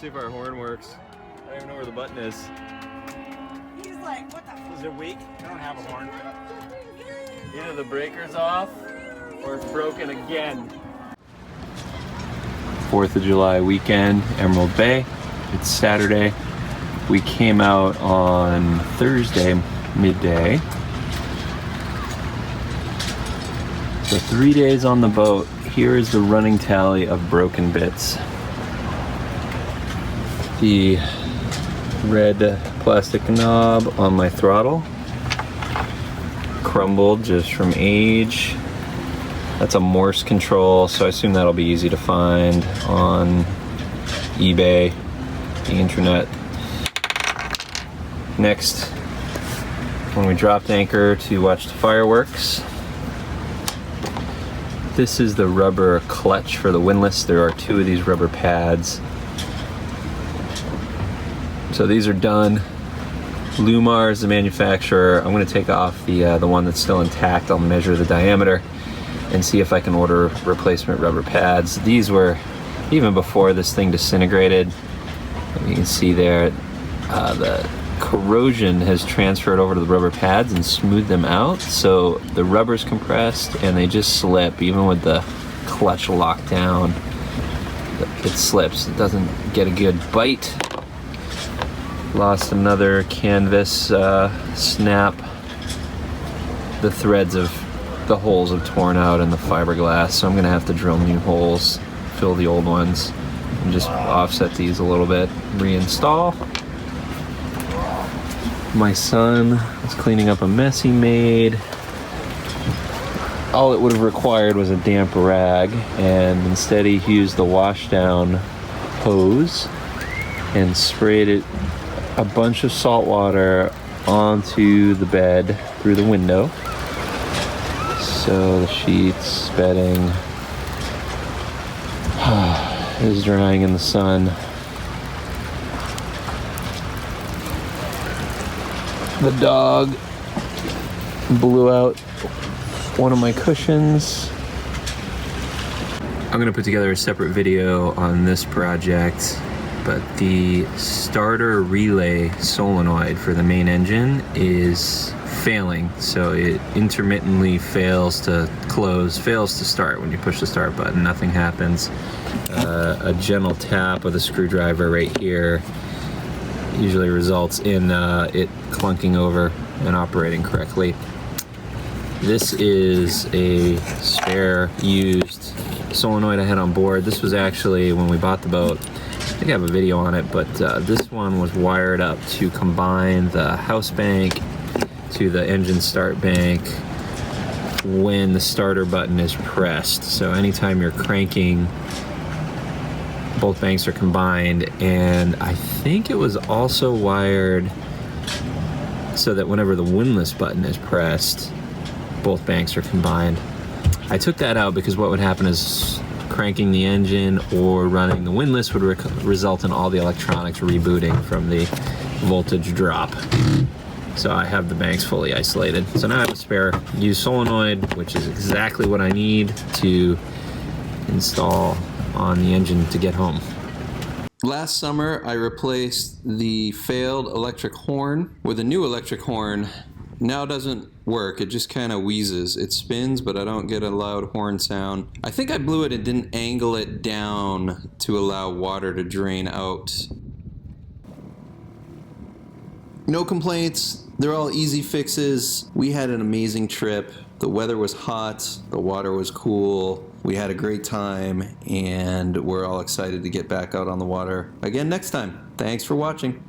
see if our horn works. I don't even know where the button is. He's like, what the f? Is it weak? I don't have a horn. Either the breaker's off or it's broken again. 4th of July weekend, Emerald Bay. It's Saturday. We came out on Thursday midday. So 3 days on the boat. Here is the running tally of broken bits. The red plastic knob on my throttle crumbled just from age. That's a Morse control, so I assume that'll be easy to find on eBay, the internet. Next, when we dropped anchor to watch the fireworks, this is the rubber clutch for the windlass. There are 2 of these rubber pads. So these are done. Lumar is the manufacturer. I'm going to take off the one that's still intact. I'll measure the diameter and see if I can order replacement rubber pads. These were, even before this thing disintegrated, you can see there, the corrosion has transferred over to the rubber pads and smoothed them out. So the rubber's compressed and they just slip. Even with the clutch locked down, it slips. It doesn't get a good bite. Lost another canvas snap. The threads of the holes have torn out in the fiberglass, so I'm gonna have to drill new holes, fill the old ones, and just offset these a little bit, reinstall. My son is cleaning up a mess he made. All it would have required was a damp rag, and instead he used the wash down hose and sprayed it a bunch of salt water onto the bed through the window. So the sheets, bedding is drying in the sun. The dog blew out one of my cushions. I'm gonna put together a separate video on this project, but the starter relay solenoid for the main engine is failing. So it intermittently fails to close, fails to start. When you push the start button, nothing happens. A gentle tap with a screwdriver right here usually results in it clunking over and operating correctly. This is a spare used solenoid I had on board. This was actually when we bought the boat. I think I have a video on it, but this one was wired up to combine the house bank to the engine start bank when the starter button is pressed. So anytime you're cranking, both banks are combined, and I think it was also wired so that whenever the windlass button is pressed, both banks are combined. I took that out because what would happen is cranking the engine or running the windlass would result in all the electronics rebooting from the voltage drop. So I have the banks fully isolated. So now I have a spare used solenoid, which is exactly what I need to install on the engine to get home. Last summer, I replaced the failed electric horn with a new electric horn. Now it doesn't work, it just kind of wheezes. It spins, but I don't get a loud horn sound. I think I blew it and didn't angle it down to allow water to drain out. No complaints, they're all easy fixes. We had an amazing trip. The weather was hot, the water was cool. We had a great time, and we're all excited to get back out on the water again next time. Thanks for watching.